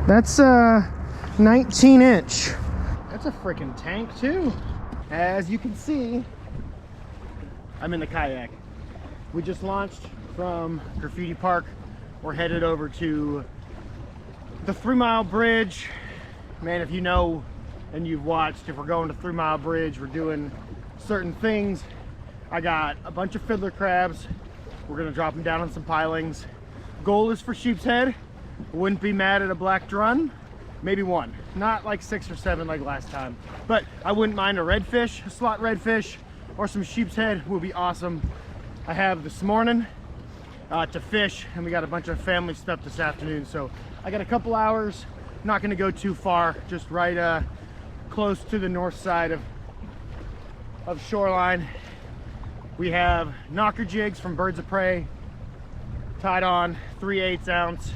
That's a 19-inch. That's a freaking tank too. As you can see, I'm in the kayak. We just launched from Graffiti Park. We're headed over to the 3 Mile Bridge. Man, if you know and you've watched, if we're going to 3 Mile Bridge, we're doing certain things. I got a bunch of fiddler crabs. We're gonna drop them down on some pilings. Goal is for sheepshead. Wouldn't be mad at a black drum. Maybe one, not like 6 or 7 like last time. But I wouldn't mind a redfish, a slot redfish, or some sheepshead would be awesome. I have this morning to fish, and we got a bunch of family stuff this afternoon. So I got a couple hours, not gonna go too far, just right close to the north side of shoreline. We have knocker jigs from Birds of Prey, tied on 3/8 ounce.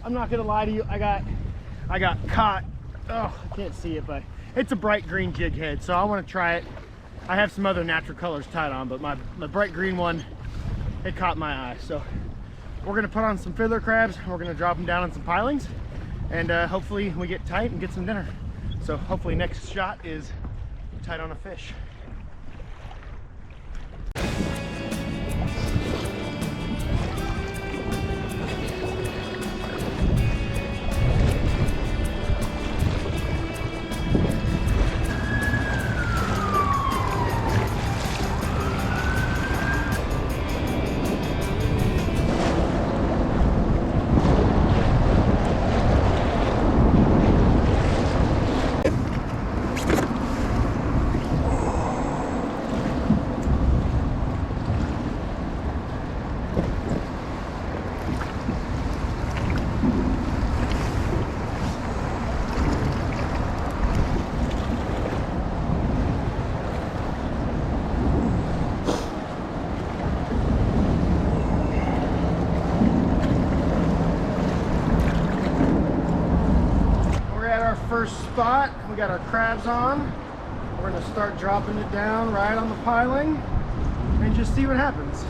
I'm not gonna lie to you, I got caught. Oh, I can't see it, but it's a bright green jig head, so I want to try it. I have some other natural colors tied on, but my bright green one, it caught my eye. So we're gonna put on some fiddler crabs. We're gonna drop them down on some pilings, and hopefully we get tight and get some dinner. So hopefully next shot is tight on a fish. First spot, we got our crabs on. We're gonna start dropping it down right on the piling and just see what happens.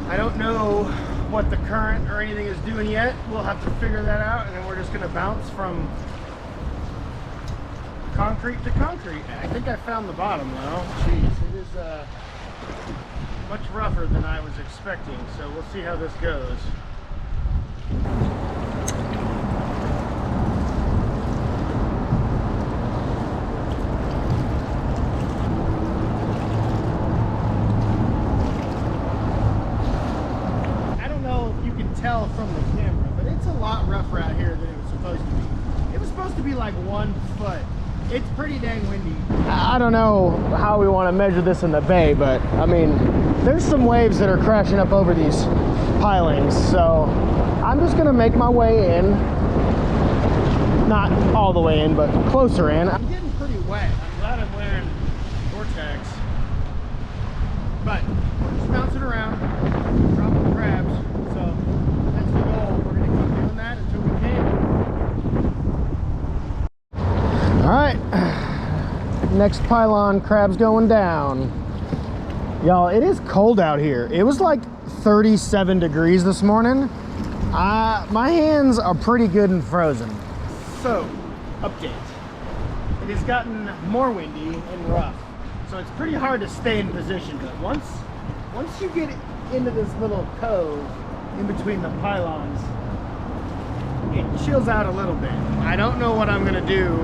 I don't know what the current or anything is doing yet. We'll have to figure that out, and then we're just gonna bounce from concrete to concrete. I think I found the bottom though. Jeez, it is much rougher than I was expecting, so we'll see how this goes. From the camera, but it's a lot rougher out here than it was supposed to be. It was supposed to be like 1 foot. It's pretty dang windy. I don't know how we want to measure this in the bay, but I mean, there's some waves that are crashing up over these pilings, so I'm just gonna make my way in. Not all the way in, but closer in. I'm getting pretty wet. I'm glad I'm wearing Vortex, but we're just bouncing around, dropping crabs. So that's the goal. We're going to keep doing that until we can. All right, next pylon, crabs going down. Y'all, it is cold out here. It was like 37 degrees this morning. My hands are pretty good and frozen. So, update. It has gotten more windy and rough, so it's pretty hard to stay in position. But once you get into this little cove in between the pylons, it chills out a little bit. I don't know what I'm gonna do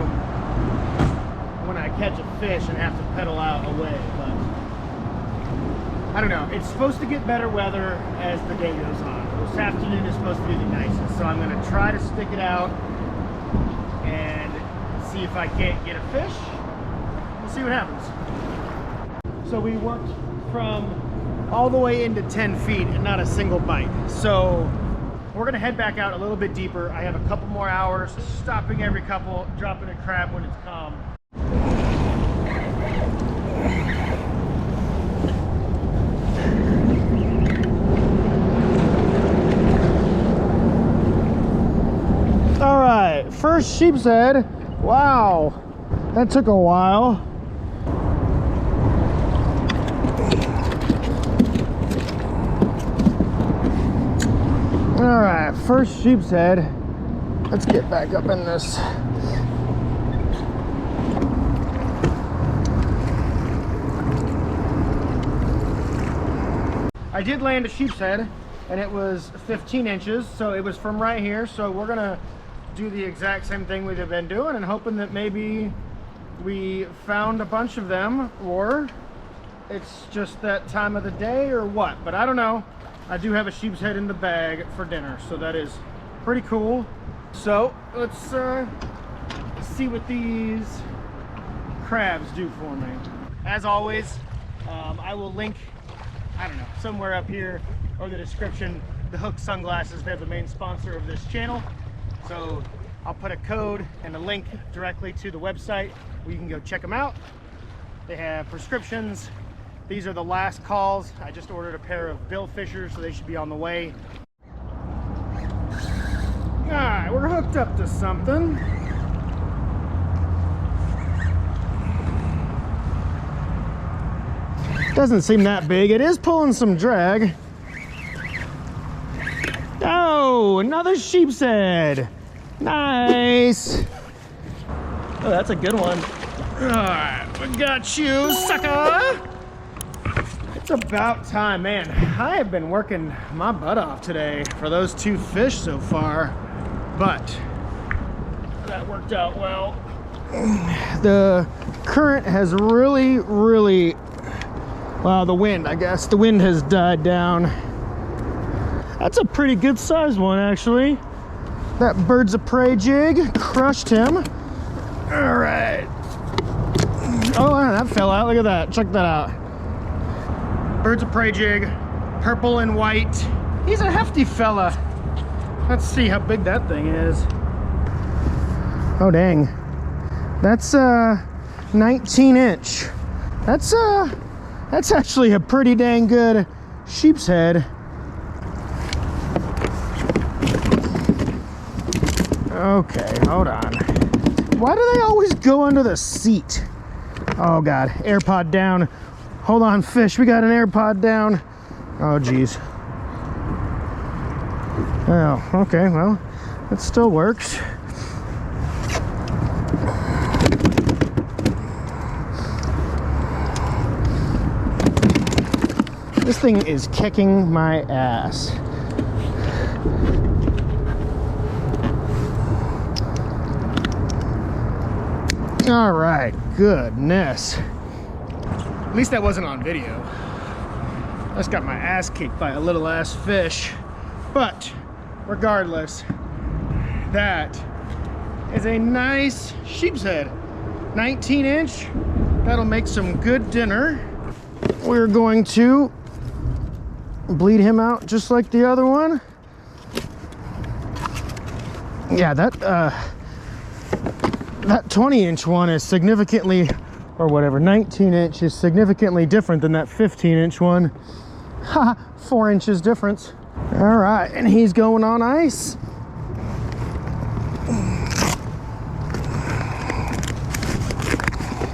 when I catch a fish and have to pedal out away, but I don't know. It's supposed to get better weather as the day goes on. This afternoon is supposed to be the nicest, so I'm gonna try to stick it out and see if I can't get a fish. We'll see what happens. So we worked from all the way into 10 feet and not a single bite. So we're gonna head back out a little bit deeper. I have a couple more hours, stopping every couple, dropping a crab when it's calm. All right, first sheepshead. Wow, that took a while. All right, first sheepshead. Let's get back up in this. I did land a sheepshead, and it was 15 inches, so it was from right here. So we're gonna do the exact same thing we've been doing and hoping that maybe we found a bunch of them, or it's just that time of the day or what, but I don't know. I do have a sheepshead in the bag for dinner, so that is pretty cool. So let's see what these crabs do for me. As always, I will link, I don't know, somewhere up here or the description, the Hook sunglasses. They're the main sponsor of this channel. So I'll put a code and a link directly to the website where you can go check them out. They have prescriptions. These are the last calls. I just ordered a pair of bill fishers, so they should be on the way. All right, we're hooked up to something. Doesn't seem that big. It is pulling some drag. Oh, another sheepshead. Nice. Oh, that's a good one. All right, we got you, sucker. It's about time, man. I have been working my butt off today for those two fish so far, but that worked out well. The current has really, well, the wind, I guess. The wind has died down. That's a pretty good sized one, actually. That birds of prey jig crushed him. All right. Oh, that fell out. Look at that. Check that out. Birds of prey jig, purple and white. He's a hefty fella. Let's see how big that thing is. Oh, dang. That's 19 inch. That's actually a pretty dang good sheepshead. Okay, hold on. Why do they always go under the seat? Oh God, AirPod down. Hold on, fish, we got an AirPod down. Oh geez. Oh, okay, well, it still works. This thing is kicking my ass. All right, goodness. At least that wasn't on video. I just got my ass kicked by a little ass fish. But regardless, that is a nice sheepshead. 19 inch. That'll make some good dinner. We're going to bleed him out just like the other one. Yeah, that 20 inch one is significantly, or whatever, 19 inch is significantly different than that 15 inch one. Ha, 4 inches difference. All right, and he's going on ice.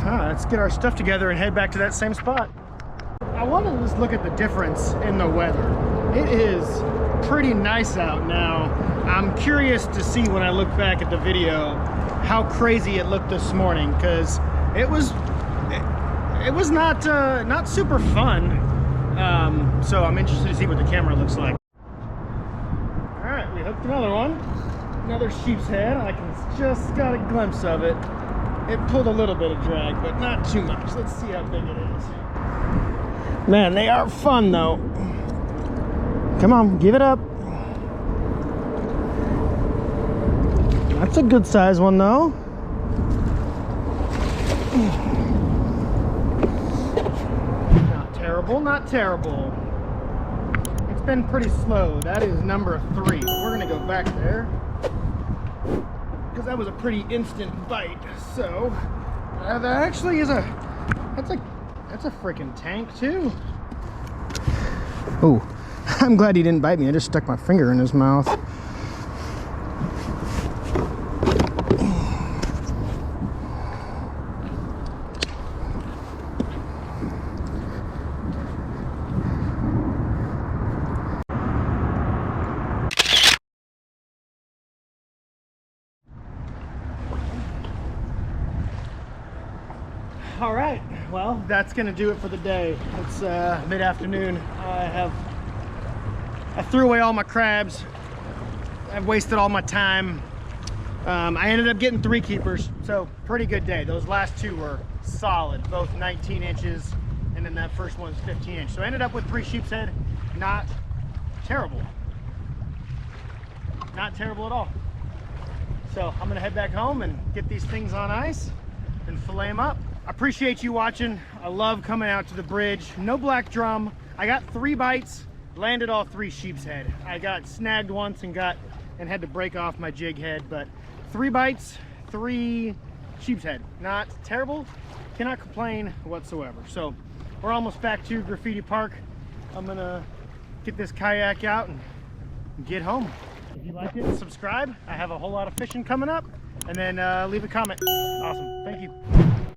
Let's get our stuff together and head back to that same spot. I want to just look at the difference in the weather. It is pretty nice out now. I'm curious to see when I look back at the video how crazy it looked this morning, because it was not super fun. So I'm interested to see what the camera looks like. All right, we hooked another one, another sheepshead. I just got a glimpse of it. It pulled a little bit of drag, but not too much. Let's see how big it is. Man, they are fun though. Come on, give it up. That's a good size one though. Not terrible, not terrible. It's been pretty slow. That is number 3. We're gonna go back there, because that was a pretty instant bite. So that actually is that's a freaking tank too. Oh, I'm glad he didn't bite me. I just stuck my finger in his mouth. All right, well, that's gonna do it for the day. It's mid-afternoon. I threw away all my crabs. I've wasted all my time. I ended up getting 3 keepers, so pretty good day. Those last 2 were solid, both 19 inches, and then that first one's 15 inch. So I ended up with 3 sheepshead. Not terrible. Not terrible at all. So I'm gonna head back home and get these things on ice and fillet them up. I appreciate you watching. I love coming out to the bridge. No black drum. I got 3 bites, landed all 3 sheepshead. I got snagged once and had to break off my jig head, but 3 bites, 3 sheepshead. Not terrible, cannot complain whatsoever. So we're almost back to Graffiti Park. I'm gonna get this kayak out and get home. If you liked it, subscribe. I have a whole lot of fishing coming up, and then leave a comment. Awesome, thank you.